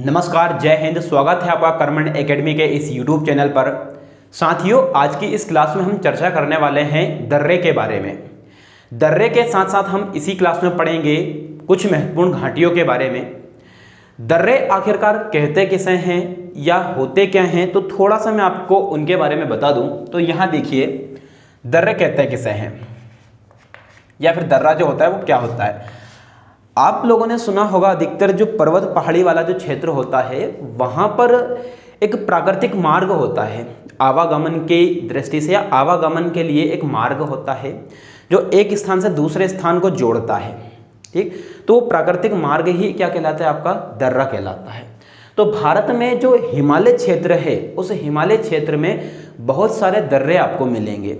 नमस्कार, जय हिंद। स्वागत है आपका कर्मंड एकेडमी के इस यूट्यूब चैनल पर। साथियों, आज की इस क्लास में हम चर्चा करने वाले हैं दर्रे के बारे में। दर्रे के साथ साथ हम इसी क्लास में पढ़ेंगे कुछ महत्वपूर्ण घाटियों के बारे में। दर्रे आखिरकार कहते किसे हैं या होते क्या हैं, तो थोड़ा सा मैं आपको उनके बारे में बता दूं। तो यहाँ देखिए, दर्रे कहते किसे हैं या फिर दर्रा जो होता है वो क्या होता है। आप लोगों ने सुना होगा, अधिकतर जो पर्वत पहाड़ी वाला जो क्षेत्र होता है वहाँ पर एक प्राकृतिक मार्ग होता है आवागमन की दृष्टि से, या आवागमन के लिए एक मार्ग होता है जो एक स्थान से दूसरे स्थान को जोड़ता है। ठीक, तो प्राकृतिक मार्ग ही क्या कहलाता है, आपका दर्रा कहलाता है। तो भारत में जो हिमालय क्षेत्र है, उस हिमालय क्षेत्र में बहुत सारे दर्रे आपको मिलेंगे।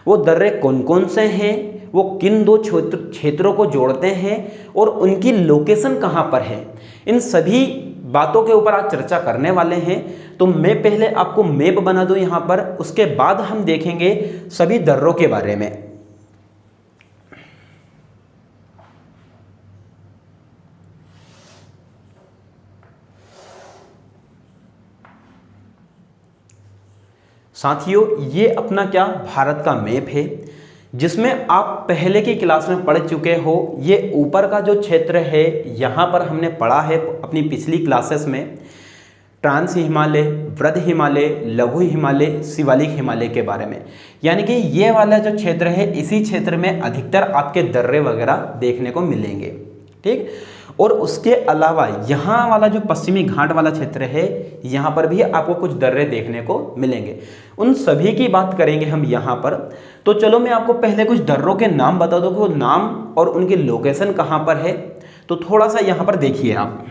वो दर्रे कौन कौन से हैं, वो किन दो क्षेत्रों को जोड़ते हैं और उनकी लोकेशन कहाँ पर है, इन सभी बातों के ऊपर आज चर्चा करने वाले हैं। तो मैं पहले आपको मैप बना दूं यहाँ पर, उसके बाद हम देखेंगे सभी दर्रों के बारे में। साथियों, ये अपना क्या भारत का मैप है, जिसमें आप पहले की क्लास में पढ़ चुके हो। ये ऊपर का जो क्षेत्र है, यहाँ पर हमने पढ़ा है अपनी पिछली क्लासेस में ट्रांस हिमालय, वृद्ध हिमालय, लघु हिमालय, शिवालिक हिमालय के बारे में। यानी कि ये वाला जो क्षेत्र है, इसी क्षेत्र में अधिकतर आपके दर्रे वगैरह देखने को मिलेंगे। ठीक, और उसके अलावा यहाँ वाला जो पश्चिमी घाट वाला क्षेत्र है, यहाँ पर भी आपको कुछ दर्रे देखने को मिलेंगे। उन सभी की बात करेंगे हम यहाँ पर। तो चलो मैं आपको पहले कुछ दर्रों के नाम बता दूँ कि वो नाम और उनकी लोकेशन कहाँ पर है। तो थोड़ा सा यहाँ पर देखिए आप।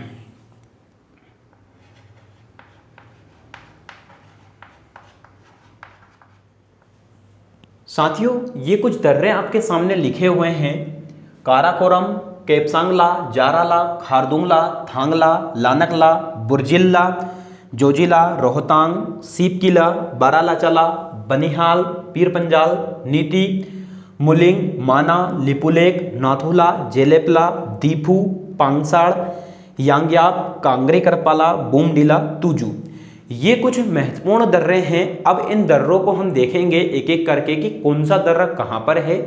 साथियों, ये कुछ दर्रे आपके सामने लिखे हुए हैं। काराकोरम, केपसांगला, जाराला, खारदुंगला, थांगला, लानकला, बुर्जिल्ला, जोजिला, रोहतांग, सीपकिला, बारालाचाला, बनिहाल, पीरपंजाल, नीति, मुलिंग, माना, लिपुलेक, नाथुला, जेलेपला, दीफू, पांगसाड़, यांग्याब, कांगरे करपाला, बूमडीला, तुजू। ये कुछ महत्वपूर्ण दर्रे हैं। अब इन दर्रों को हम देखेंगे एक एक करके कि कौन सा दर्रा कहाँ पर है।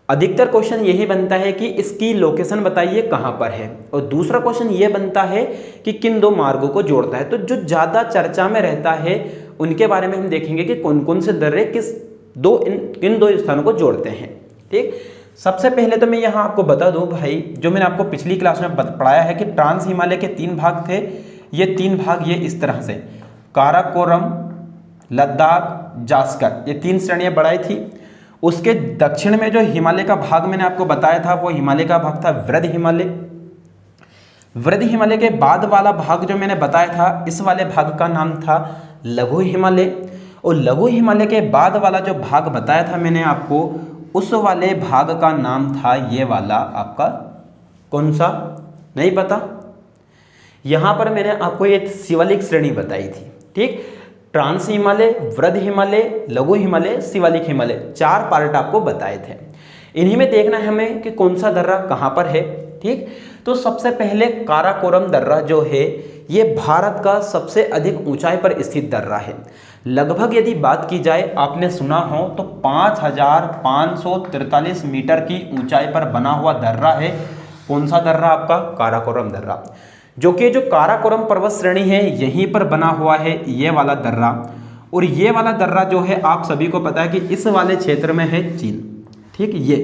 अधिकतर क्वेश्चन यही बनता है कि इसकी लोकेशन बताइए कहाँ पर है, और दूसरा क्वेश्चन ये बनता है कि किन दो मार्गों को जोड़ता है। तो जो ज़्यादा चर्चा में रहता है उनके बारे में हम देखेंगे कि कौन कौन से दर्रे किन दो स्थानों को जोड़ते हैं। ठीक, सबसे पहले तो मैं यहाँ आपको बता दूँ भाई, जो मैंने आपको पिछली क्लास में पढ़ाया है कि ट्रांस हिमालय के 3 भाग थे। ये 3 भाग ये इस तरह से, काराकोरम, लद्दाख, जास्कर, ये 3 श्रेणियाँ बढ़ाई थी। उसके दक्षिण में जो हिमालय का भाग मैंने आपको बताया था, वो हिमालय का भाग था वृद्ध हिमालय। वृद्ध हिमालय के बाद वाला भाग जो मैंने बताया था, इस वाले भाग का नाम था लघु हिमालय। और लघु हिमालय के बाद वाला जो भाग बताया था मैंने आपको, उस वाले भाग का नाम था ये वाला आपका, कौन सा नहीं पता। यहाँ पर मैंने आपको ये शिवालिक श्रेणी बताई थी। ठीक, ट्रांस हिमालय, वृद्ध हिमालय, लघु हिमालय, शिवालिक हिमालय, 4 पार्ट आपको बताए थे। इन्हीं में देखना है हमें कि कौन सा दर्रा कहाँ पर है। ठीक, तो सबसे पहले काराकोरम दर्रा जो है, ये भारत का सबसे अधिक ऊंचाई पर स्थित दर्रा है। लगभग यदि बात की जाए, आपने सुना हो तो 5543 मीटर की ऊंचाई पर बना हुआ दर्रा है। कौन सा दर्रा आपका? काराकोरम दर्रा, जो कि जो काराकोरम पर्वत श्रेणी है यहीं पर बना हुआ है ये वाला दर्रा। और ये वाला दर्रा जो है, आप सभी को पता है कि इस वाले क्षेत्र में है चीन। ठीक, ये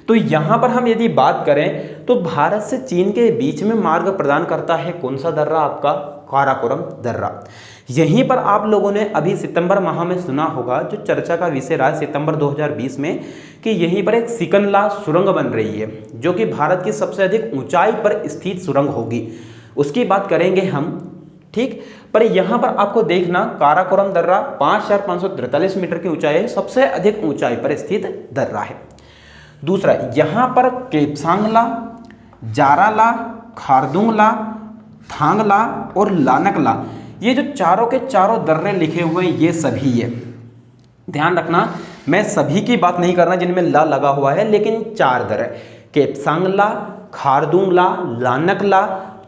तो यहाँ पर हम यदि बात करें तो भारत से चीन के बीच में मार्ग प्रदान करता है कौन सा दर्रा? आपका काराकोरम दर्रा। यहीं पर आप लोगों ने अभी सितंबर माह में सुना होगा, जो चर्चा का विषय रहा सितंबर 2020 में, कि यहीं पर एक सिकनला सुरंग बन रही है, जो कि भारत की सबसे अधिक ऊंचाई पर स्थित सुरंग होगी। उसकी बात करेंगे हम। ठीक, पर यहाँ पर आपको देखना, काराकोरम दर्रा 5543 मीटर की ऊंचाई है, सबसे अधिक ऊंचाई पर स्थित दर्रा है। दूसरा, यहाँ पर केपसांगला, जाराला, खारदुंगला, थांगला और लानकला, ये जो चारों के चारों दर्रे लिखे हुए हैं, ये सभी है। ध्यान रखना, मैं सभी की बात नहीं कर रहा जिनमें ला लगा हुआ है, लेकिन 4 दर्रे, केपसांगला, खारदुंगला, लानकला,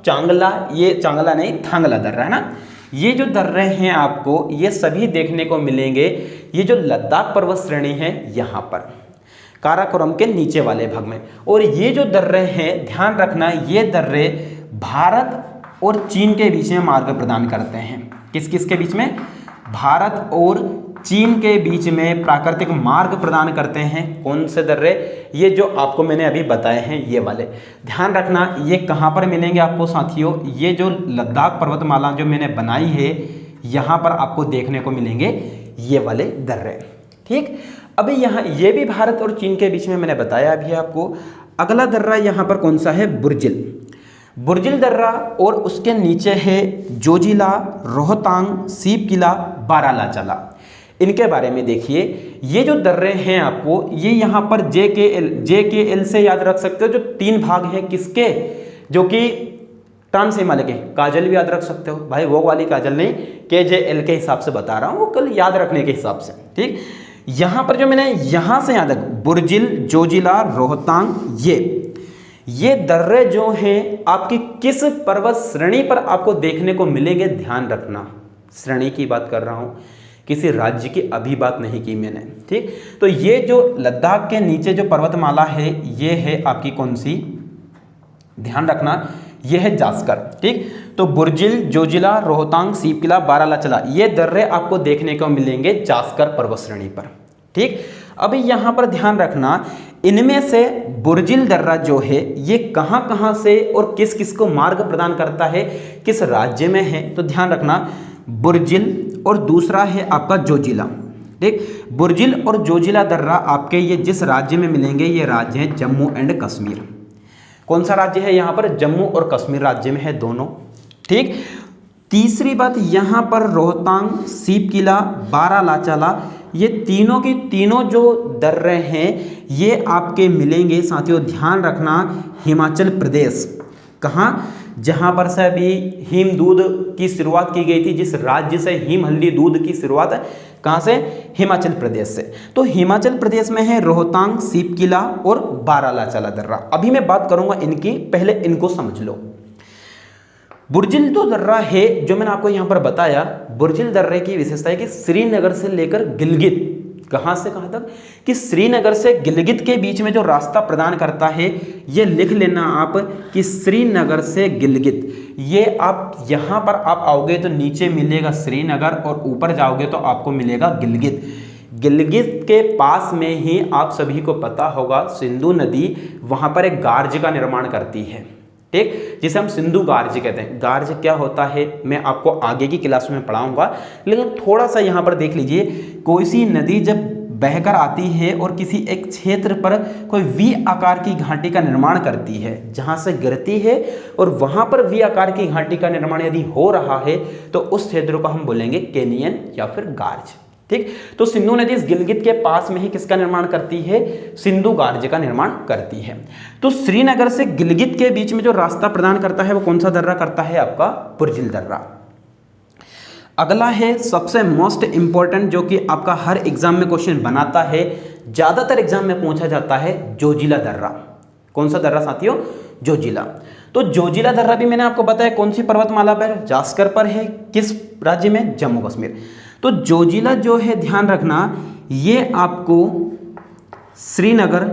चांगला, ये चांगला नहीं थांगला दर्रा है ना, ये जो दर्रे हैं आपको ये सभी देखने को मिलेंगे। ये जो लद्दाख पर्वत श्रेणी है यहाँ पर काराकोरम के नीचे वाले भाग में। और ये जो दर्रे हैं ध्यान रखना, ये दर्रे भारत और चीन के बीच में मार्ग प्रदान करते हैं। किस किस के बीच में? भारत और चीन के बीच में प्राकृतिक मार्ग प्रदान करते हैं। कौन से दर्रे? ये जो आपको मैंने अभी बताए हैं ये वाले। ध्यान रखना ये कहाँ पर मिलेंगे आपको साथियों? ये जो लद्दाख पर्वतमाला जो मैंने बनाई है यहाँ पर आपको देखने को मिलेंगे ये वाले दर्रे। ठीक, अभी यहाँ ये भी भारत और चीन के बीच में मैंने बताया अभी आपको। अगला दर्रा यहाँ पर कौन सा है? बुर्जिल। बुर्जिल दर्रा और उसके नीचे है जोजिला, रोहतांग, सीप किला, बारालाचाला। इनके बारे में देखिए, ये जो दर्रे हैं आपको ये यहाँ पर JKL से याद रख सकते हो। जो 3 भाग हैं किसके? जो कि ट्रांस हिमालय के। काजल भी याद रख सकते हो भाई, वो वाली काजल नहीं, KJL के हिसाब से बता रहा हूँ, वो कल याद रखने के हिसाब से। ठीक, यहाँ पर जो मैंने यहाँ से याद रख, बुर्जिल, जोजिला, रोहतांग, ये दर्रे जो हैं आपकी किस पर्वत श्रेणी पर आपको देखने को मिलेंगे? ध्यान रखना, श्रेणी की बात कर रहा हूँ, किसी राज्य की अभी बात नहीं की मैंने। ठीक, तो ये जो लद्दाख के नीचे जो पर्वतमाला है ये है आपकी कौन सी? ध्यान रखना ये है जास्कर। ठीक, तो बुर्जिल, जोजिला, रोहतांग, सीप किला, बारालाचाला ये दर्रे आपको देखने को मिलेंगे जास्कर पर्वत श्रेणी पर। ठीक, अभी यहाँ पर ध्यान रखना इनमें से बुर्जिल दर्रा जो है ये कहाँ कहाँ से और किस किस को मार्ग प्रदान करता है, किस राज्य में है? तो ध्यान रखना बुर्जिल और दूसरा है आपका जोजिला। ठीक, बुर्जिल और जोजिला दर्रा आपके ये जिस राज्य में मिलेंगे ये राज्य है जम्मू एंड कश्मीर। कौन सा राज्य है यहाँ पर? जम्मू और कश्मीर राज्य में है दोनों। ठीक, तीसरी बात यहाँ पर रोहतांग, सीप किला, बारालाचाला ये तीनों की तीनों जो दर्रे हैं ये आपके मिलेंगे साथियों। ध्यान रखना हिमाचल प्रदेश। कहाँ? जहाँ पर से अभी हिम दूध की शुरुआत की गई थी, जिस राज्य से हिम हल्दी दूध की शुरुआत है, कहाँ से? हिमाचल प्रदेश से। तो हिमाचल प्रदेश में है रोहतांग, सीप किला और बारालाचाला दर्रा। अभी मैं बात करूंगा इनकी, पहले इनको समझ लो। बुर्जिल जो दर्रा है जो मैंने आपको यहाँ पर बताया, बुर्जिल दर्रे की विशेषता है कि श्रीनगर से लेकर गिलगित, कहाँ से कहाँ तक? कि श्रीनगर से गिलगित के बीच में जो रास्ता प्रदान करता है, ये लिख लेना आप कि श्रीनगर से गिलगित। ये आप यहाँ पर आप आओगे तो नीचे मिलेगा श्रीनगर और ऊपर जाओगे तो आपको मिलेगा गिलगित। गिलगित के पास में ही आप सभी को पता होगा सिंधु नदी वहाँ पर एक गार्ज का निर्माण करती है। ठीक, जिसे हम सिंधु गार्ज कहते हैं। गार्ज क्या होता है मैं आपको आगे की क्लास में पढ़ाऊंगा, लेकिन थोड़ा सा यहाँ पर देख लीजिए। कोई सी नदी जब बहकर आती है और किसी एक क्षेत्र पर कोई वी आकार की घाटी का निर्माण करती है, जहाँ से गिरती है और वहाँ पर वी आकार की घाटी का निर्माण यदि हो रहा है तो उस क्षेत्र को हम बोलेंगे कैनियन या फिर गार्ज। ठीक, तो सिंधु नदी इस गिलगित के पास में ही किसका निर्माण करती है? सिंधु गार्ज का निर्माण करती है। तो श्रीनगर से गिलगित के बीच में जो रास्ता प्रदान करता है वो कौन सा दर्रा करता है? आपका बुर्जिल दर्रा। अगला है सबसे मोस्ट इंपॉर्टेंट, जो कि आपका हर एग्जाम में क्वेश्चन बनाता है, ज्यादातर एग्जाम में पूछा जाता है, जोजिला दर्रा। कौन सा दर्रा साथियों? जोजिला। तो जोजिला दर्रा भी मैंने आपको बताया कौन सी पर्वतमाला पर? जास्कर पर है। किस राज्य में? जम्मू कश्मीर। तो जोजिला जो है ध्यान रखना ये आपको श्रीनगर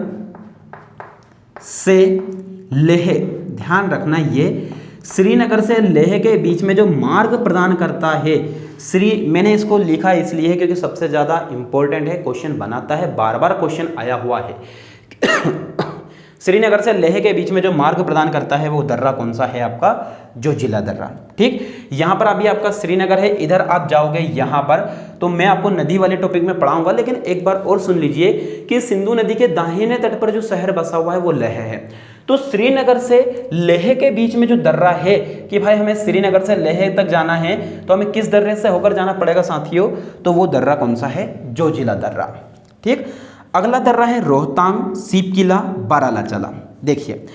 से लेह, ध्यान रखना ये श्रीनगर से लेह के बीच में जो मार्ग प्रदान करता है, मैंने इसको लिखा इसलिए है क्योंकि सबसे ज़्यादा इंपॉर्टेंट है, क्वेश्चन बनाता है, बार बार क्वेश्चन आया हुआ है। श्रीनगर से लेह के बीच में जो मार्ग प्रदान करता है वो दर्रा कौन सा है? आपका जोजिला दर्रा। ठीक, यहाँ पर अभी आपका श्रीनगर है, इधर आप जाओगे यहाँ पर तो मैं आपको नदी वाले टॉपिक में पढ़ाऊंगा, लेकिन एक बार और सुन लीजिए कि सिंधु नदी के दाहिने तट पर जो शहर बसा हुआ है वो लेह है। तो श्रीनगर से लेह के बीच में जो दर्रा है कि भाई हमें श्रीनगर से लेह तक जाना है तो हमें किस दर्रे से होकर जाना पड़ेगा साथियों? तो वो दर्रा कौन सा है? जोजिला दर्रा। ठीक, अगला दर्रा है रोहतांग, सीप किला, बारालाचाला। देखिए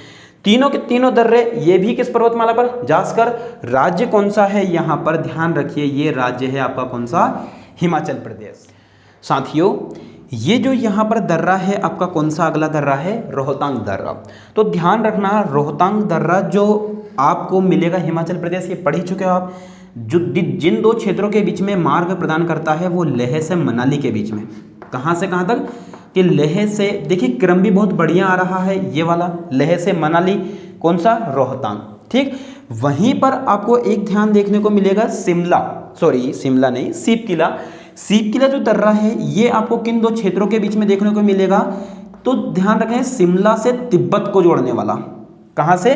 तीनों के तीनों दर्रे ये भी किस पर्वतमाला पर? जास्कर। राज्य कौन सा है यहाँ पर? ध्यान रखिए ये राज्य है आपका कौन सा? हिमाचल प्रदेश। साथियों ये जो यहाँ पर दर्रा है आपका कौन सा अगला दर्रा है? रोहतांग दर्रा। तो ध्यान रखना रोहतांग दर्रा जो आपको मिलेगा हिमाचल प्रदेश, ये पढ़ ही चुके हो आप। जो जिन दो क्षेत्रों के बीच में मार्ग प्रदान करता है वो लेह से मनाली के बीच में। कहाँ से कहाँ तक? कि लेह से, देखिए क्रम भी बहुत बढ़िया आ रहा है ये वाला, लेह से मनाली, कौन सा? रोहतांग। ठीक, वहीं पर आपको एक ध्यान देखने को मिलेगा शिमला, सॉरी शिमला नहीं, सीप किला। सीप किला जो दर्रा है ये आपको किन दो क्षेत्रों के बीच में देखने को मिलेगा? तो ध्यान रखें, शिमला से तिब्बत को जोड़ने वाला। कहाँ से?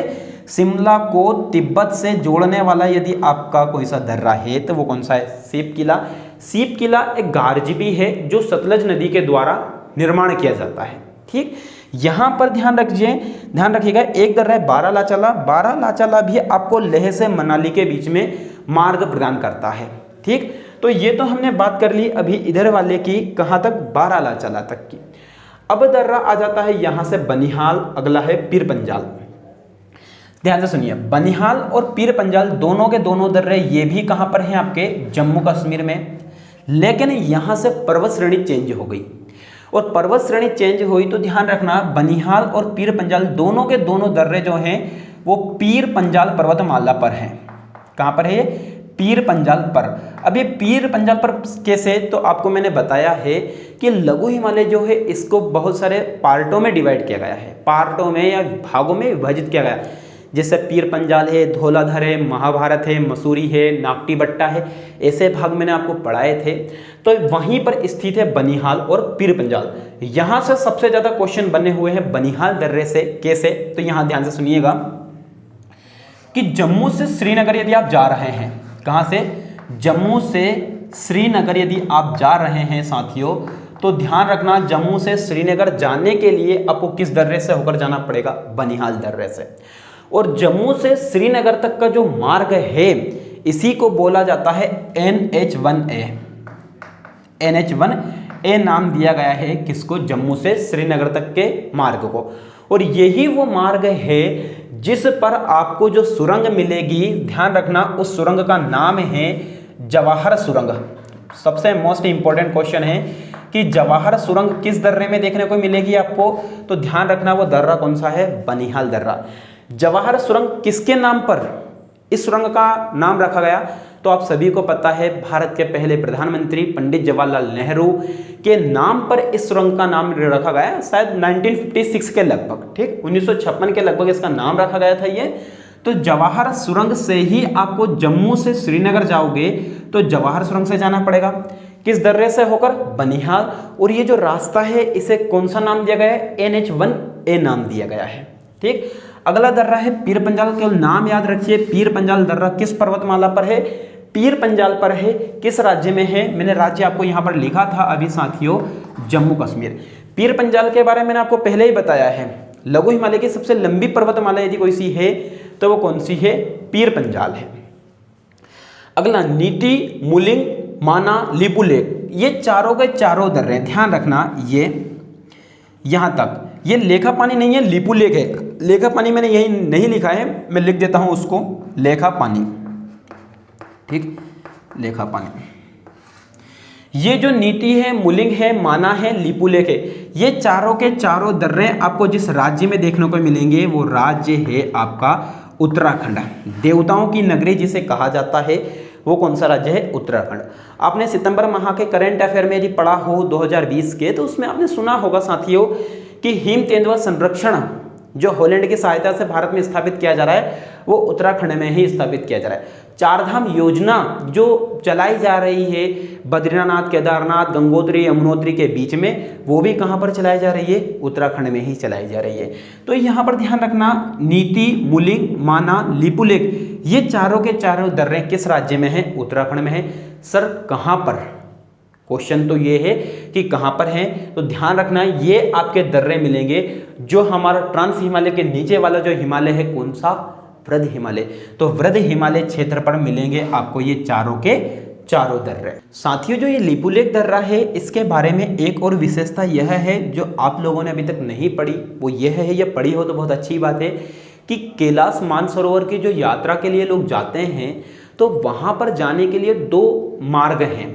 शिमला को तिब्बत से जोड़ने वाला यदि आपका कोई सा दर्रा है तो वो कौन सा है? सीप किला। सीप किला एक गारजीबी है जो सतलज नदी के द्वारा निर्माण किया जाता है। ठीक, यहां पर ध्यान रखिएगा, एक दर्रा है बारालाचाला। बारालाचाला भी आपको लेह से मनाली के बीच में मार्ग प्रदान करता है। ठीक, तो ये तो हमने बात कर ली अभी इधर वाले की, कहां तक? बारालाचाला तक की। अब दर्रा आ जाता है यहां से बनिहाल, अगला है पीर पंजाल। ध्यान से सुनिए, बनिहाल और पीर पंजाल दोनों के दोनों दर्रे ये भी कहां पर हैं? आपके जम्मू कश्मीर में। लेकिन यहां से पर्वत श्रेणी चेंज हो गई, और पर्वत श्रेणी चेंज हुई तो ध्यान रखना, बनिहाल और पीर पंजाल दोनों के दोनों दर्रे जो हैं वो पीर पंजाल पर्वतमाला पर हैं। कहां पर है? पीर पंजाल पर। अब ये पीर पंजाल पर कैसे? तो आपको मैंने बताया है कि लघु हिमालय जो है इसको बहुत सारे पार्टों में डिवाइड किया गया है, पार्टों में या भागों में विभाजित किया गया है। जैसे पीर पंजाल है, धौलाधर है, महाभारत है, मसूरी है, नागटी बट्टा है, ऐसे भाग मैंने आपको पढ़ाए थे। तो वहीं पर स्थित है बनिहाल और पीर पंजाल। यहां से सबसे ज्यादा क्वेश्चन बने हुए हैं बनिहाल दर्रे से। कैसे? तो यहां ध्यान से सुनिएगा कि जम्मू से श्रीनगर यदि आप जा रहे हैं, कहां से? जम्मू से श्रीनगर यदि आप जा रहे हैं साथियों, तो ध्यान रखना जम्मू से श्रीनगर जाने के लिए आपको किस दर्रे से होकर जाना पड़ेगा? बनिहाल दर्रे से। और जम्मू से श्रीनगर तक का जो मार्ग है इसी को बोला जाता है NH1A। NH1A नाम दिया गया है किसको? जम्मू से श्रीनगर तक के मार्ग को। और यही वो मार्ग है जिस पर आपको जो सुरंग मिलेगी, ध्यान रखना उस सुरंग का नाम है जवाहर सुरंग। सबसे मोस्ट इंपॉर्टेंट क्वेश्चन है कि जवाहर सुरंग किस दर्रे में देखने को मिलेगी आपको? तो ध्यान रखना वो दर्रा कौन सा है? बनिहाल दर्रा। जवाहर सुरंग किसके नाम पर इस सुरंग का नाम रखा गया? तो आप सभी को पता है भारत के पहले प्रधानमंत्री पंडित जवाहरलाल नेहरू के नाम पर इस सुरंग का नाम रखा गया, शायद 1956 के लगभग। ठीक, 1956 के लगभग इसका नाम रखा गया था ये। तो जवाहर सुरंग से ही आपको जम्मू से श्रीनगर जाओगे तो जवाहर सुरंग से जाना पड़ेगा। किस दर्रे से होकर? बनिहाल। और ये जो रास्ता है इसे कौन सा नाम दिया गया है? NH1A नाम दिया गया है। ठीक, अगला दर्रा है पीर पंजाल। केवल नाम याद रखिए, पीर पंजाल दर्रा किस पर्वतमाला पर है? पीर पंजाल पर है। किस राज्य में है? मैंने राज्य आपको यहां पर लिखा था अभी साथियों, जम्मू कश्मीर। पीर पंजाल के बारे में मैंने आपको पहले ही बताया है, लघु हिमालय की सबसे लंबी पर्वतमाला यदि कोई सी है तो वो कौन सी है? पीर पंजाल है। अगला नीति, मुलिंग, माना, लिपुलेख, ये चारों के चारों दर्रे, ध्यान रखना ये यहां तक, ये लेखा पानी नहीं है, लिपुलेख है। लेखा पानी मैंने यही नहीं लिखा है, मैं लिख देता हूं उसको, लेखा पानी। ठीक, लेखा पानी। ये जो नीति है, मुलिंग है, माना है, लिपुलेख है, ये चारों के चारों दर्रे आपको जिस राज्य में देखने को मिलेंगे वो राज्य है आपका उत्तराखंड। देवताओं की नगरी जिसे कहा जाता है वो कौन सा राज्य है? उत्तराखंड। आपने सितंबर माह के करंट अफेयर में यदि पढ़ा हो 2020 के, तो उसमें आपने सुना होगा साथियों कि हिम तेंदुआ संरक्षण जो हॉलैंड की सहायता से भारत में स्थापित किया जा रहा है वो उत्तराखंड में ही स्थापित किया जा रहा है। चारधाम योजना जो चलाई जा रही है बद्रीनाथ, केदारनाथ, गंगोत्री, यमुनोत्री के बीच में, वो भी कहाँ पर चलाई जा रही है? उत्तराखंड में ही चलाई जा रही है। तो यहाँ पर ध्यान रखना, नीति, मुलिंग, माना, लिपुलेख, ये चारों के चारों दर्रे किस राज्य में है? उत्तराखंड में है। सर कहाँ पर? क्वेश्चन तो ये है कि कहां पर है, तो ध्यान रखना ये आपके दर्रे मिलेंगे जो हमारा ट्रांस हिमालय के नीचे वाला जो हिमालय है, कौन सा? वृद्ध हिमालय। तो वृद्ध हिमालय क्षेत्र पर मिलेंगे आपको ये चारों के चारों दर्रे। साथियों जो ये लिपुलेख दर्रा है इसके बारे में एक और विशेषता यह है जो आप लोगों ने अभी तक नहीं पढ़ी, वो यह है, ये पढ़ी हो तो बहुत अच्छी बात है कि कैलाश मानसरोवर की जो यात्रा के लिए लोग जाते हैं तो वहां पर जाने के लिए दो मार्ग हैं।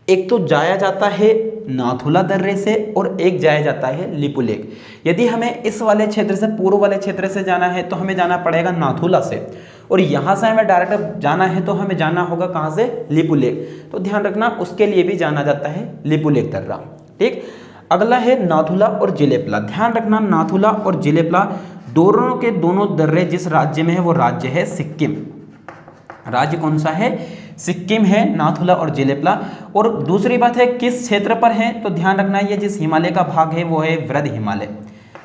एक तो जाया जाता है नाथुला दर्रे से और एक जाया जाता है लिपुलेख। यदि हमें इस वाले क्षेत्र से पूर्व वाले क्षेत्र से जाना है तो हमें जाना पड़ेगा नाथुला से, और यहाँ से हमें डायरेक्ट जाना है तो हमें जाना होगा कहाँ से, लिपुलेख। तो ध्यान रखना उसके लिए भी जाना जाता है लिपुलेख दर्रा। ठीक, अगला है नाथुला और जिलेपला। ध्यान रखना नाथुला और जिलेपला दोनों के दोनों दर्रे जिस राज्य में है वो राज्य है सिक्किम। राज्य कौन सा है, सिक्किम है नाथुला और जिलेपला। और दूसरी बात है किस क्षेत्र पर है, तो ध्यान रखना ये जिस हिमालय का भाग है वो है वृद्ध हिमालय,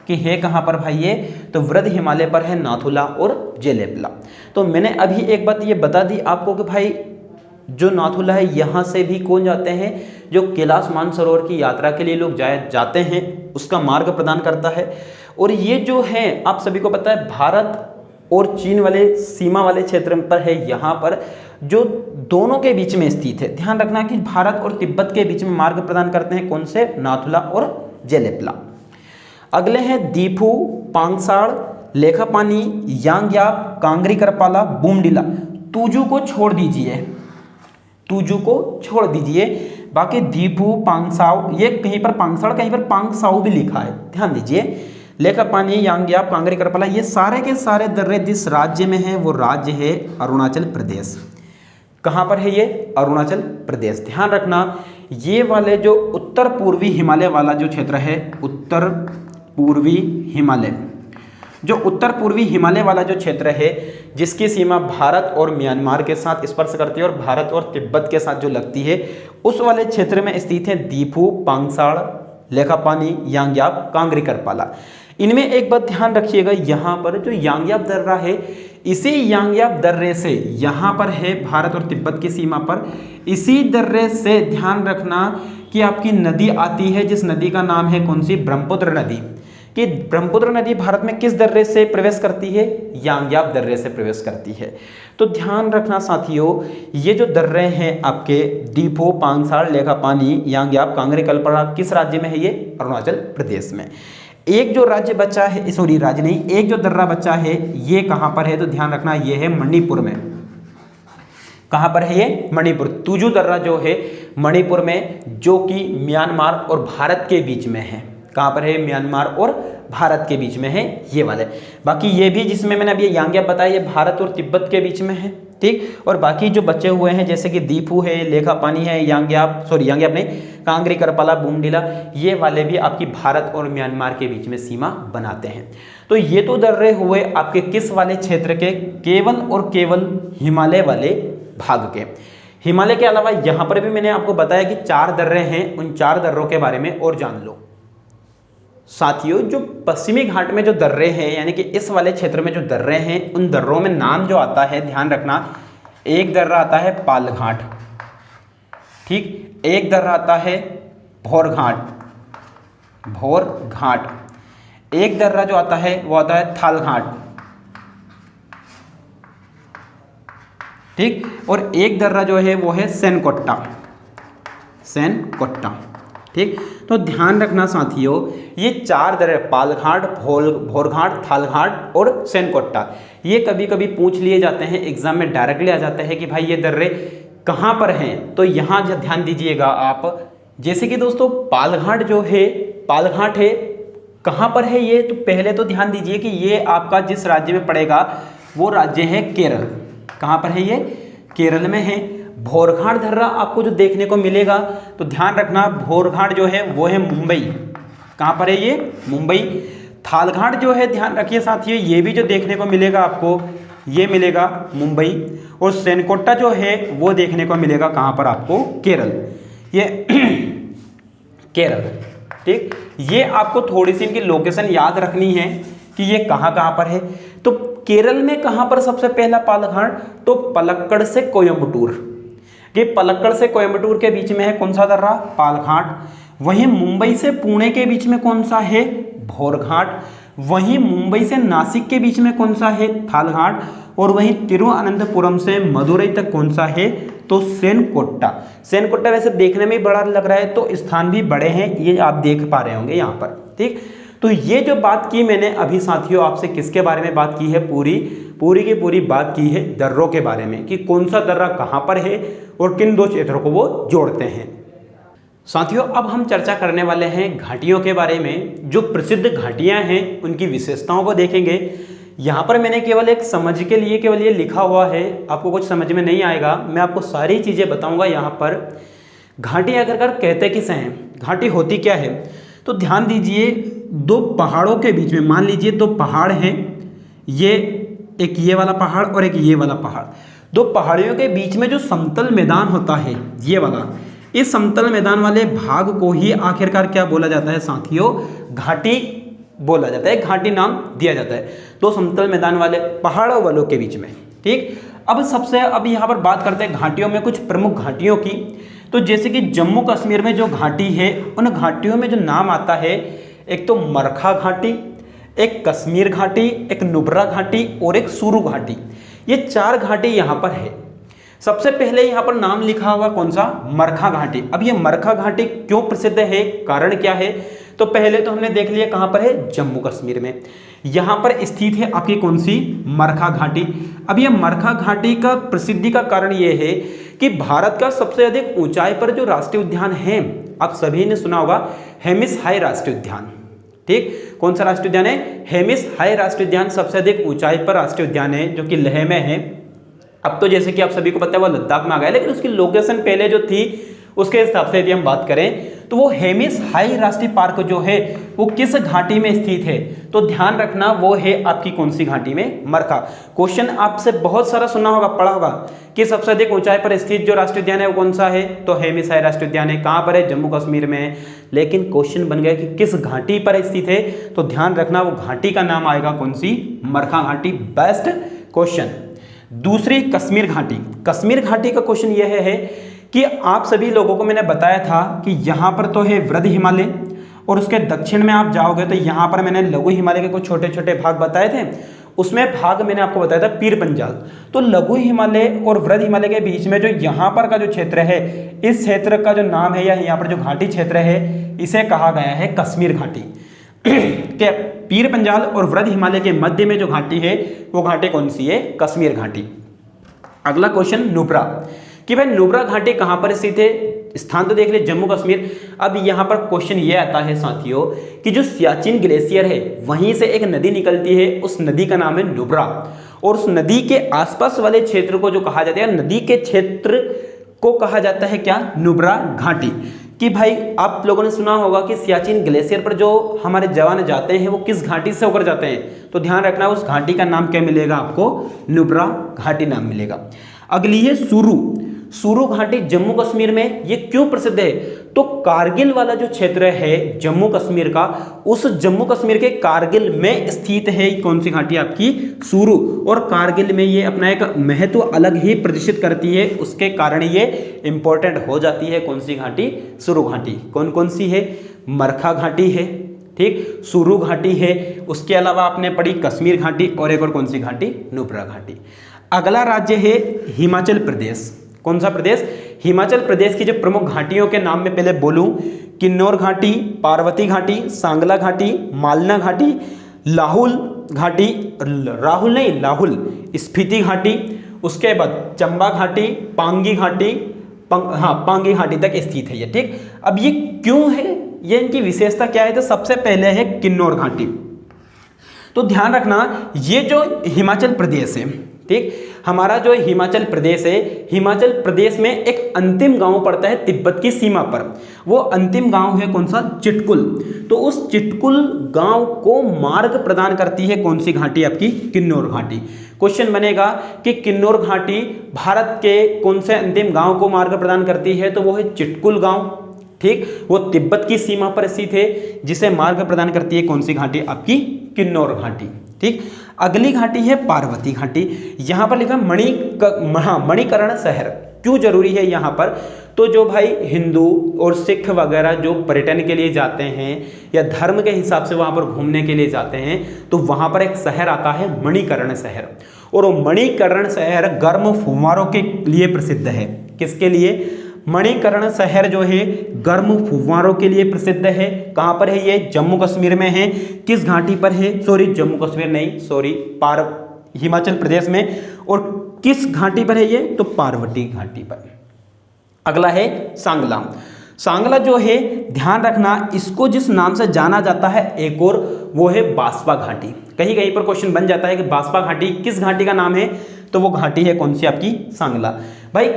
कि है कहाँ पर भाई ये, तो वृद्ध हिमालय पर है नाथुला और जिलेपला। तो मैंने अभी एक बात ये बता दी आपको कि भाई जो नाथुला है यहाँ से भी कौन जाते हैं, जो कैलाश मानसरोवर की यात्रा के लिए लोग जाते हैं उसका मार्ग प्रदान करता है। और ये जो है आप सभी को पता है भारत और चीन वाले सीमा वाले क्षेत्र पर है, यहाँ पर जो दोनों के बीच में स्थित है। ध्यान रखना कि भारत और तिब्बत के बीच में मार्ग प्रदान करते हैं कौन से, नाथुला और जिलेपला। अगले हैं दीफू, पांगसाड़, लेखापानी, यांग्याप, कांगरी करपाला, बूमडिला। तुजू को छोड़ दीजिए, तुजू को छोड़ दीजिए, बाकी दीफू, पांगसाउ, ये कहीं पर पांगसाड़ कहीं पर पांगसाउ भी लिखा है, ध्यान दीजिए। लेखापानी, यांग्याप, कांगरी करपाला ये सारे के सारे दर्रे जिस राज्य में है वो राज्य है अरुणाचल प्रदेश। कहाँ पर है ये, अरुणाचल प्रदेश। ध्यान रखना ये वाले जो उत्तर पूर्वी हिमालय वाला जो क्षेत्र है, उत्तर पूर्वी हिमालय, जो उत्तर पूर्वी हिमालय वाला जो क्षेत्र है जिसकी सीमा भारत और म्यांमार के साथ स्पर्श करती है और भारत और तिब्बत के साथ जो लगती है, उस वाले क्षेत्र में स्थित है दीफू, पांगसाड़, लेखापानी, यांग्याप, कांगरी करपाला। इनमें एक बात ध्यान रखिएगा, यहाँ पर जो यांग्याप दर्रा है, इसी यांग्याप दर्रे से यहाँ पर है भारत और तिब्बत की सीमा पर, इसी दर्रे से ध्यान रखना कि आपकी नदी आती है जिस नदी का नाम है कौन सी, ब्रह्मपुत्र नदी। कि ब्रह्मपुत्र नदी भारत में किस दर्रे से प्रवेश करती है, यांग्याप दर्रे से प्रवेश करती है। तो ध्यान रखना साथियों ये जो दर्रे हैं आपके दीफू, पांगसाड़, लेखापानी, यांग्याप, कांगरी करपाला किस राज्य में है, ये अरुणाचल प्रदेश में। एक जो राज्य बचा है, सॉरी राज्य नहीं, एक जो दर्रा बचा है ये कहाँ पर है, तो ध्यान रखना ये है मणिपुर में। कहाँ पर है ये, मणिपुर। तुजू दर्रा जो है मणिपुर में, जो कि म्यांमार और भारत के बीच में है। कहाँ पर है, म्यांमार और भारत के बीच में है ये वाले। बाकी ये भी जिसमें मैंने अभी यांग्याप बताया ये भारत और तिब्बत के बीच में है। ठीक, और बाकी जो बचे हुए हैं जैसे कि दीफू है, लेखापानी है, यांग्याप नहीं, कांगरी करपाला, बूमडिला, ये वाले भी आपकी भारत और म्यांमार के बीच में सीमा बनाते हैं। तो ये तो दर्रे हुए आपके किस वाले क्षेत्र के, केवल और केवल हिमालय वाले भाग के। हिमालय के अलावा यहाँ पर भी मैंने आपको बताया कि 4 दर्रे हैं, उन 4 दर्रों के बारे में और जान लो साथियों। जो पश्चिमी घाट में जो दर्रे हैं यानी कि इस वाले क्षेत्र में जो दर्रे हैं, उन दर्रों में नाम जो आता है ध्यान रखना, एक दर्रा आता है पाल घाट, ठीक, एक दर्रा आता है भौर घाट, एक दर्रा जो आता है वो आता है थाल घाट, ठीक, और एक दर्रा जो है वो है सेनकोट्टा। ठीक, तो ध्यान रखना साथियों ये 4 दर्रे पालघाट, भौरघाट, थालघाट और सेनकोट्टा, ये कभी कभी पूछ लिए जाते हैं एग्जाम में, डायरेक्टली आ जाता है कि भाई ये दर्रे कहाँ पर हैं। तो यहाँ ध्यान दीजिएगा आप, जैसे कि दोस्तों पालघाट जो है, पालघाट है कहाँ पर है ये, तो पहले तो ध्यान दीजिए कि ये आपका जिस राज्य में पड़ेगा वो राज्य है केरल। कहाँ पर है ये, केरल में है। भौरघाट दर्रा आपको जो देखने को मिलेगा तो ध्यान रखना भौरघाट जो है वो है मुंबई। कहाँ पर है ये, मुंबई। थालघाट जो है ध्यान रखिए साथियों ये भी जो देखने को मिलेगा आपको ये मिलेगा मुंबई, और सेनकोट्टा जो है वो देखने को मिलेगा कहाँ पर आपको, केरल। ये केरल, ठीक, ये आपको थोड़ी सी इनकी लोकेशन याद रखनी है कि ये कहाँ पर है। तो केरल में कहाँ पर सबसे पहला पालघाट, तो पलक्कड़ से कोयम्बटूर, ये पलक्कड़ से कोयम्बटूर के बीच में है कौन सा दर्रा, पालघाट। वहीं मुंबई से पुणे के बीच में कौन सा है, भौरघाट। वहीं मुंबई से नासिक के बीच में कौन सा है, थालघाट। और वहीं तिरुवनंतपुरम से मदुरई तक कौन सा है, तो सेनकोट्टा। सेनकोट्टा वैसे देखने में बड़ा लग रहा है तो स्थान भी बड़े हैं, ये आप देख पा रहे होंगे यहाँ पर, ठीक। तो ये जो बात की मैंने अभी साथियों आपसे किसके बारे में बात की है, पूरी की पूरी बात की है दर्रों के बारे में, कि कौन सा दर्रा कहाँ पर है और किन 2 क्षेत्रों को वो जोड़ते हैं। साथियों, अब हम चर्चा करने वाले हैं घाटियों के बारे में। जो प्रसिद्ध घाटियां हैं उनकी विशेषताओं को देखेंगे। यहाँ पर मैंने केवल एक समझ के लिए केवल ये लिखा हुआ है, आपको कुछ समझ में नहीं आएगा, मैं आपको सारी चीज़ें बताऊंगा। यहाँ पर घाटी आखिरकार कहते किसे हैं, घाटी होती क्या है, तो ध्यान दीजिए। दो पहाड़ों के बीच में, मान लीजिए दो पहाड़ हैं, ये एक ये वाला पहाड़ और एक ये वाला पहाड़, दो पहाड़ियों के बीच में जो समतल मैदान होता है ये वाला, इस समतल मैदान वाले भाग को ही आखिरकार क्या बोला जाता है साथियों, घाटी बोला जाता है, घाटी नाम दिया जाता है। दो समतल मैदान वाले पहाड़ों वालों के बीच में, ठीक। अब यहाँ पर बात करते हैं घाटियों में कुछ प्रमुख घाटियों की। तो जैसे कि जम्मू कश्मीर में जो घाटी है, उन घाटियों में जो नाम आता है, एक तो मरखा घाटी, एक कश्मीर घाटी, एक नुब्रा घाटी और एक सुरू घाटी। ये चार घाटी यहाँ पर है। सबसे पहले यहाँ पर नाम लिखा हुआ कौन सा, मरखा घाटी। अब ये मरखा घाटी क्यों प्रसिद्ध है, कारण क्या है, तो पहले तो हमने देख लिया कहाँ पर है, जम्मू कश्मीर में। यहाँ पर स्थित है आपकी कौन सी, मरखा घाटी। अब ये मरखा घाटी का प्रसिद्धि का कारण ये है कि भारत का सबसे अधिक ऊंचाई पर जो राष्ट्रीय उद्यान है, आप सभी ने सुना होगा हेमिस हाई राष्ट्रीय उद्यान, ठीक। कौन सा राष्ट्रीय उद्यान है, हेमिस हाई राष्ट्रीय उद्यान सबसे अधिक ऊंचाई पर राष्ट्रीय उद्यान है, जो कि लेह में है। अब तो जैसे कि आप सभी को पता है वो लद्दाख में आ गया, लेकिन उसकी लोकेशन पहले जो थी उसके हिसाब से यदि हम बात करें तो वो हेमिस हाई राष्ट्रीय पार्क जो है वो किस घाटी में स्थित है, तो ध्यान रखना वो है आपकी कौन सी घाटी में, मरखा। क्वेश्चन आपसे बहुत सारा सुना होगा, पढ़ा होगा कि सबसे अधिक ऊंचाई पर स्थित जो राष्ट्रीय उद्यान है वो कौन सा है, तो हेमिस हाई राष्ट्रीय उद्यान है। कहाँ पर है, जम्मू कश्मीर में है। लेकिन क्वेश्चन बन गया कि किस घाटी पर स्थित है, तो ध्यान रखना वो घाटी का नाम आएगा कौन सी, मरखा घाटी। Best question. दूसरी कश्मीर घाटी। कश्मीर घाटी का क्वेश्चन यह है कि आप सभी लोगों को मैंने बताया था कि यहाँ पर तो है वृद्ध हिमालय, और उसके दक्षिण में आप जाओगे तो यहाँ पर मैंने लघु हिमालय के कुछ छोटे छोटे भाग बताए थे। उसमें भाग मैंने आपको बताया था पीर पंजाल। तो लघु हिमालय और वृद्ध हिमालय के बीच में जो यहाँ पर का जो क्षेत्र है, इस क्षेत्र का जो नाम है या यहाँ पर जो घाटी क्षेत्र है, इसे कहा गया है कश्मीर घाटी। क्या पीर पंजाल और वृद्ध हिमालय के मध्य में जो घाटी है वो घाटी कौन सी है, कश्मीर घाटी। अगला क्वेश्चन, नुब्रा, कि भाई नुब्रा घाटी कहां पर स्थित है, स्थान तो देख ले जम्मू कश्मीर। अब यहां पर क्वेश्चन ये आता है साथियों कि जो सियाचिन ग्लेशियर है वहीं से एक नदी निकलती है, उस नदी का नाम है नुब्रा, और उस नदी के आसपास वाले क्षेत्र को जो कहा जाता है, नदी के क्षेत्र को कहा जाता है क्या, नुब्रा घाटी। कि भाई आप लोगों ने सुना होगा कि सियाचिन ग्लेशियर पर जो हमारे जवान जाते हैं वो किस घाटी से होकर जाते हैं, तो ध्यान रखना उस घाटी का नाम क्या मिलेगा आपको, नुब्रा घाटी नाम मिलेगा। अगली है सुरू। सुरू घाटी जम्मू कश्मीर में, ये क्यों प्रसिद्ध है, तो कारगिल वाला जो क्षेत्र है जम्मू कश्मीर का, उस जम्मू कश्मीर के कारगिल में स्थित है कौन सी घाटी आपकी, सुरू। और कारगिल में ये अपना एक महत्व अलग ही प्रदर्शित करती है, उसके कारण ये इंपॉर्टेंट हो जाती है कौन सी घाटी, सुरू घाटी। कौन कौन सी है, मरखा घाटी है, ठीक, सुरू घाटी है, उसके अलावा आपने पढ़ी कश्मीर घाटी, और एक और कौन सी घाटी, नुब्रा घाटी। अगला राज्य है हिमाचल प्रदेश। कौन सा प्रदेश, हिमाचल प्रदेश की जो प्रमुख घाटियों के नाम में पहले बोलूं, किन्नौर घाटी, पार्वती घाटी, सांगला घाटी, मालना घाटी, लाहुल घाटी, लाहुल स्पीति घाटी, उसके बाद चंबा घाटी, पांगी घाटी, पांगी घाटी तक स्थित है ये, ठीक। अब ये क्यों है, ये इनकी विशेषता क्या है, तो सबसे पहले है किन्नौर घाटी। तो ध्यान रखना ये जो हिमाचल प्रदेश है, ठीक, हमारा जो हिमाचल प्रदेश है, हिमाचल प्रदेश में एक अंतिम गांव पड़ता है तिब्बत की सीमा पर, वो अंतिम गांव है कौन सा, चिटकुल। तो उस चिटकुल गांव को मार्ग प्रदान करती है कौन सी घाटी आपकी, किन्नौर घाटी। क्वेश्चन बनेगा कि किन्नौर घाटी भारत के कौन से अंतिम गांव को मार्ग प्रदान करती है, तो वो है चिटकुल गांव, ठीक, वो तिब्बत की सीमा पर स्थित है, जिसे मार्ग प्रदान करती है कौन सी घाटी आपकी, किन्नौर घाटी, ठीक। अगली घाटी है पार्वती घाटी। यहां पर लिखा मणिकर्ण शहर, क्यों जरूरी है यहाँ पर, तो जो भाई हिंदू और सिख वगैरह जो पर्यटन के लिए जाते हैं या धर्म के हिसाब से वहाँ पर घूमने के लिए जाते हैं, तो वहाँ पर एक शहर आता है मणिकर्ण शहर, और वो मणिकर्ण शहर गर्म फुव्वारों के लिए प्रसिद्ध है। किसके लिए, मणिकर्ण शहर जो है गर्म फुव्वारों के लिए प्रसिद्ध है। कहाँ पर है ये, जम्मू कश्मीर में है। किस घाटी पर है, सॉरी जम्मू कश्मीर नहीं, सॉरी हिमाचल प्रदेश में। और किस घाटी पर है ये, तो पार्वती घाटी पर। अगला है सांगला। सांगला जो है ध्यान रखना, इसको जिस नाम से जाना जाता है एक और, वो है बासपा घाटी। कहीं कहीं पर क्वेश्चन बन जाता है कि बासपा घाटी किस घाटी का नाम है, तो वो घाटी है कौन सी आपकी, सांगला। भाई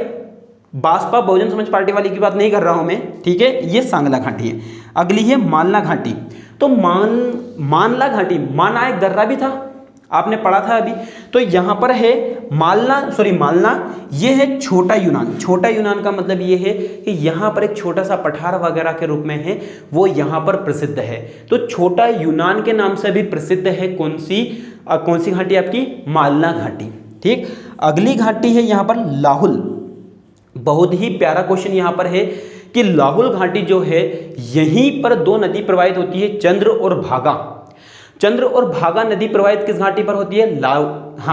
बासपा बहुजन समाज पार्टी वाली की बात नहीं कर रहा हूं मैं, ठीक है, ये सांगला घाटी है। अगली है मालना घाटी। तो मानला घाटी, माना एक दर्रा भी था, आपने पढ़ा था अभी। तो यहां पर है मालना, ये है छोटा यूनान। छोटा यूनान का मतलब ये है कि यहां पर एक छोटा सा पठार वगैरह के रूप में है, वो यहां पर प्रसिद्ध है। तो छोटा यूनान के नाम से भी प्रसिद्ध है कौन सी घाटी आपकी, मालना घाटी। ठीक, अगली घाटी है यहां पर लाहुल। बहुत ही प्यारा क्वेश्चन यहां पर है कि लाहुल घाटी जो है, यहीं पर दो नदी प्रवाहित होती है, चंद्र और भागा। चंद्र और भागा नदी प्रवाहित किस घाटी पर होती है,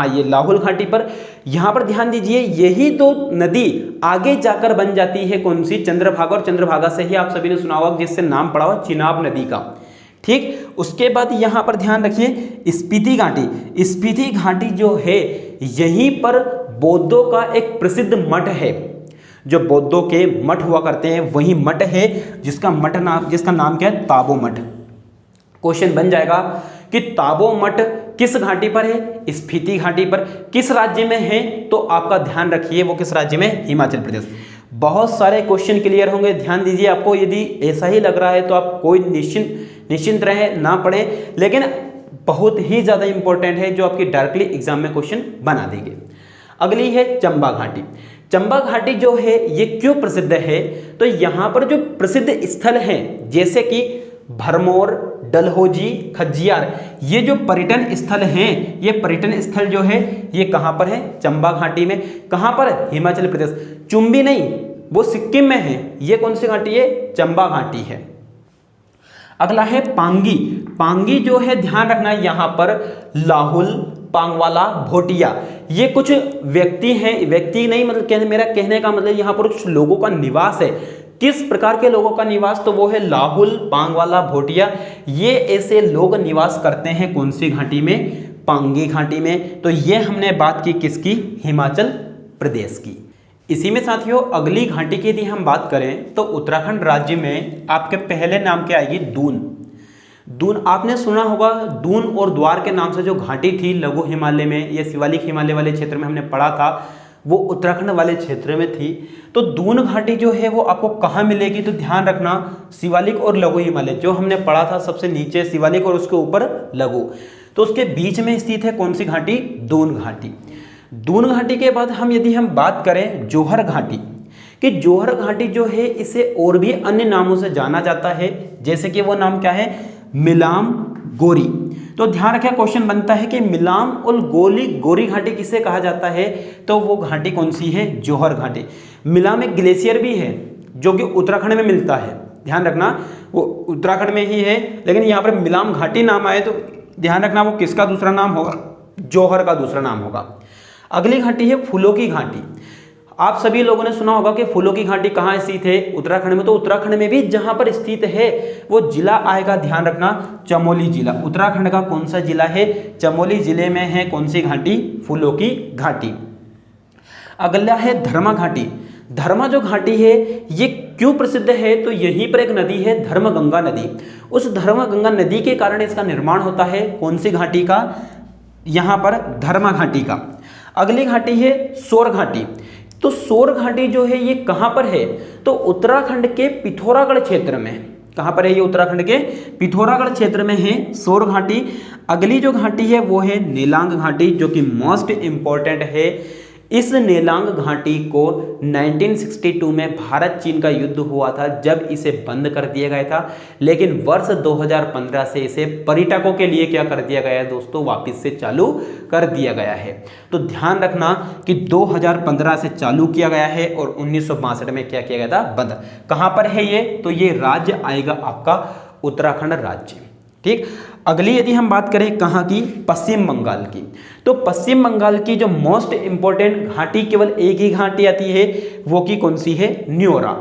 ये लाहुल घाटी पर। यहां पर ध्यान दीजिए, यही दो नदी आगे जाकर बन जाती है कौन सी, चंद्रभागा। और चंद्रभागा से ही आप सभी ने सुना होगा जिससे नाम पड़ा हुआ चिनाब नदी का। ठीक, उसके बाद यहां पर ध्यान रखिए स्पीति घाटी। स्पीति घाटी जो है, यहीं पर बौद्धों का एक प्रसिद्ध मठ है, जो बौद्धों के मठ हुआ करते हैं वही मठ है, जिसका नाम क्या है, ताबो मठ। क्वेश्चन बन जाएगा कि ताबो मठ किस घाटी पर है, स्पीति घाटी पर। किस राज्य में है, तो आपका ध्यान रखिए वो किस राज्य में, हिमाचल प्रदेश। बहुत सारे क्वेश्चन क्लियर होंगे, ध्यान दीजिए। आपको यदि ऐसा ही लग रहा है तो आप कोई निश्चिंत रहे, ना पढ़े, लेकिन बहुत ही ज्यादा इंपॉर्टेंट है, जो आपकी डायरेक्टली एग्जाम में क्वेश्चन बना देंगे। अगली है चंबा घाटी। चंबा घाटी जो है ये क्यों प्रसिद्ध है, तो यहां पर जो प्रसिद्ध स्थल हैं जैसे कि भरमौर, डलहौजी, खज्जियार, ये जो पर्यटन स्थल हैं, ये पर्यटन स्थल जो है ये कहां पर है, चंबा घाटी में। कहां पर, हिमाचल प्रदेश। चुंबी नहीं, वो सिक्किम में है। ये कौन सी घाटी है, चंबा घाटी है। अगला है पांगी। पांगी जो है ध्यान रखना, यहां पर लाहुल, पांगवाला, भोटिया, ये कुछ व्यक्ति हैं, व्यक्ति नहीं मतलब मेरा कहने का मतलब यहां पर कुछ लोगों का निवास है। किस प्रकार के लोगों का निवास, तो वो है लाहुल, पांगवाला, भोटिया, ये ऐसे लोग निवास करते हैं कौन सी घाटी में, पांगी घाटी में। तो ये हमने बात की किसकी, हिमाचल प्रदेश की। इसी में साथियों अगली घाटी की यदि हम बात करें तो उत्तराखंड राज्य में आपके पहले नाम क्या आएगी, दून। दून आपने सुना होगा, दून और द्वार के नाम से जो घाटी थी लघु हिमालय में, ये शिवालिक हिमालय वाले क्षेत्र में हमने पढ़ा था, वो उत्तराखंड वाले क्षेत्र में थी। तो दून घाटी जो है वो आपको कहाँ मिलेगी, तो ध्यान रखना शिवालिक और लघु हिमालय जो हमने पढ़ा था, सबसे नीचे शिवालिक और उसके ऊपर लघु, तो उसके बीच में स्थित है कौन सी घाटी, दून घाटी। दून घाटी के बाद यदि हम बात करें जौहर घाटी, कि जौहर घाटी जो है इसे और भी अन्य नामों से जाना जाता है, जैसे कि वो नाम क्या है, मिलाम गोरी। तो ध्यान रखें क्वेश्चन बनता है कि मिलाम और गोरी घाटी किसे कहा जाता है, तो वो घाटी कौन सी है, जौहर घाटी। मिलाम एक ग्लेशियर भी है जो कि उत्तराखंड में मिलता है, ध्यान रखना वो उत्तराखंड में ही है, लेकिन यहाँ पर मिलाम घाटी नाम आए तो ध्यान रखना वो किसका दूसरा नाम होगा, जौहर का दूसरा नाम होगा। अगली घाटी है फूलों की घाटी। आप सभी लोगों ने सुना होगा कि फूलों की घाटी कहाँ स्थित है, उत्तराखंड में। तो उत्तराखंड में भी जहां पर स्थित है वो जिला आएगा, ध्यान रखना, चमोली जिला। उत्तराखंड का कौन सा जिला है, चमोली जिले में है कौन सी घाटी, फूलों की घाटी। अगला है धर्मा घाटी। धर्मा जो घाटी है ये क्यों प्रसिद्ध है, तो यहीं पर एक नदी है धर्मगंगा नदी। उस धर्मगंगा नदी के कारण इसका निर्माण होता है कौन सी घाटी का, यहां पर धर्मा घाटी का। अगली घाटी है सौर घाटी। तो सौर घाटी जो है ये कहां पर है, तो उत्तराखंड के पिथौरागढ़ क्षेत्र में। कहां पर है ये, उत्तराखंड के पिथौरागढ़ क्षेत्र में है सौर घाटी। अगली जो घाटी है वो है नेलांग घाटी, जो कि मोस्ट इंपॉर्टेंट है। इस नेलांग घाटी को 1962 में भारत चीन का युद्ध हुआ था, जब इसे बंद कर दिया गया था, लेकिन वर्ष 2015 से इसे पर्यटकों के लिए क्या कर दिया गया है दोस्तों, वापस से चालू कर दिया गया है। तो ध्यान रखना कि 2015 से चालू किया गया है और 1962 में क्या किया गया था, बंद। कहां पर है ये, तो ये राज्य आएगा आपका उत्तराखंड राज्य। ठीक, अगली यदि हम बात करें कहाँ की, पश्चिम बंगाल की। तो पश्चिम बंगाल की जो मोस्ट इंपॉर्टेंट घाटी, केवल एक ही घाटी आती है, वो की कौन सी है, न्योरा।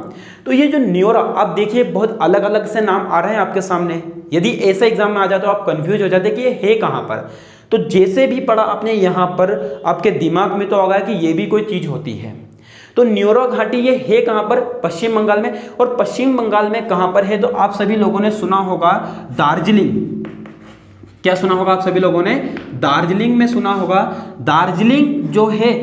तो ये जो न्योरा, आप देखिए बहुत अलग अलग से नाम आ रहे हैं आपके सामने। यदि ऐसा एग्जाम में आ जाए तो आप कंफ्यूज हो जाते कि ये है कहाँ पर। तो जैसे भी पढ़ा आपने यहाँ पर, आपके दिमाग में तो होगा कि ये भी कोई चीज होती है। तो न्यूरो घाटी ये है कहाँ पर, पश्चिम बंगाल में। और पश्चिम बंगाल में कहाँ पर है, तो आप सभी लोगों ने सुना होगा दार्जिलिंग। क्या सुना होगा आप सभी लोगों ने, दार्जिलिंग में सुना होगा। दार्जिलिंग जो है,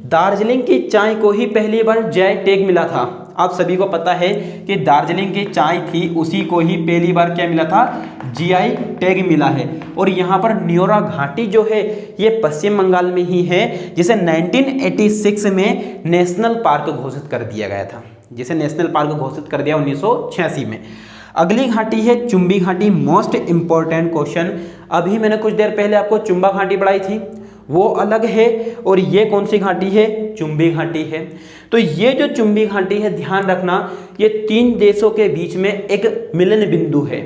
दार्जिलिंग की चाय को ही पहली बार जीआई टैग मिला था। आप सभी को पता है कि दार्जिलिंग की चाय थी, उसी को ही पहली बार क्या मिला था, जीआई टैग मिला है। और यहाँ पर न्योरा घाटी जो है ये पश्चिम बंगाल में ही है, जिसे 1986 में नेशनल पार्क घोषित कर दिया गया था, जिसे नेशनल पार्क घोषित कर दिया 1986 में। अगली घाटी है चुंबी घाटी। मोस्ट इंपॉर्टेंट क्वेश्चन, अभी मैंने कुछ देर पहले आपको चुंबा घाटी पढ़ाई थी, वो अलग है, और ये कौन सी घाटी है, चुंबी घाटी है। तो ये जो चुंबी घाटी है, ध्यान रखना, ये 3 देशों के बीच में एक मिलन बिंदु है।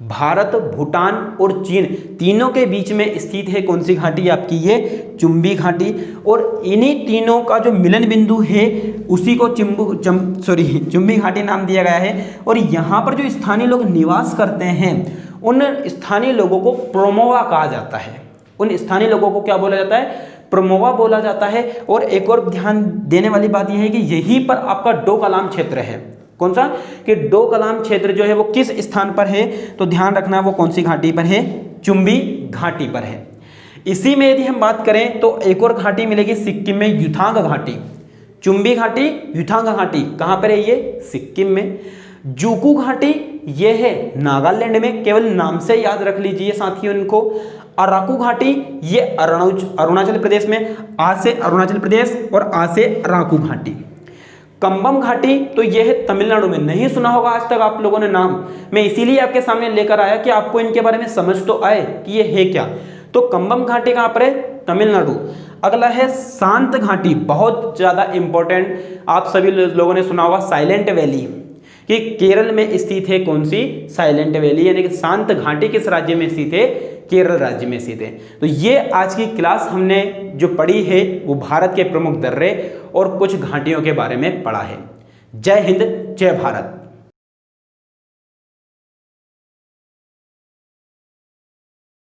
भारत, भूटान और चीन तीनों के बीच में स्थित है कौन सी घाटी, आपकी ये चुंबी घाटी। और इन्हीं तीनों का जो मिलन बिंदु है उसी को चुंबी घाटी नाम दिया गया है। और यहाँ पर जो स्थानीय लोग निवास करते हैं उन स्थानीय लोगों को प्रोमोवा कहा जाता है। उन स्थानीय लोगों को क्या बोला जाता है, प्रोमोवा बोला जाता है। और एक और ध्यान देने वाली बात यह है कि यहीं पर आपका डोकलाम क्षेत्र है। कौन सा, कि डोकलाम क्षेत्र जो है वो किस स्थान पर है, तो ध्यान रखना वो कौन सी घाटी पर है, चुंबी घाटी पर है। इसी में यदि हम बात करें तो एक और घाटी मिलेगी सिक्किम में, युथांग घाटी। चुंबी घाटी, युथांग घाटी कहां पर है, ये सिक्किम में। जूकू घाटी ये है नागालैंड में, केवल नाम से याद रख लीजिए साथियों इनको। अराकू घाटी ये अरुणाचल प्रदेश में, आ से अरुणाचल प्रदेश और आ से अराकू घाटी। कंबम घाटी तो यह है तमिलनाडु में, नहीं सुना होगा आज तक आप लोगों ने नाम, मैं इसीलिए आपके सामने लेकर आया कि आपको इनके बारे में समझ तो आए कि ये है क्या। तो कंबम घाटी कहां पर है, तमिलनाडु। अगला है शांत घाटी, बहुत ज्यादा इंपॉर्टेंट, आप सभी लोगों ने सुना होगा साइलेंट वैली, कि केरल में स्थित है कौन सी, साइलेंट वैली, यानी कि शांत घाटी किस राज्य में स्थित है, केरल राज्य में स्थित है। तो ये आज की क्लास हमने जो पढ़ी है वो भारत के प्रमुख दर्रे और कुछ घाटियों के बारे में पढ़ा है। जय हिंद, जय भारत।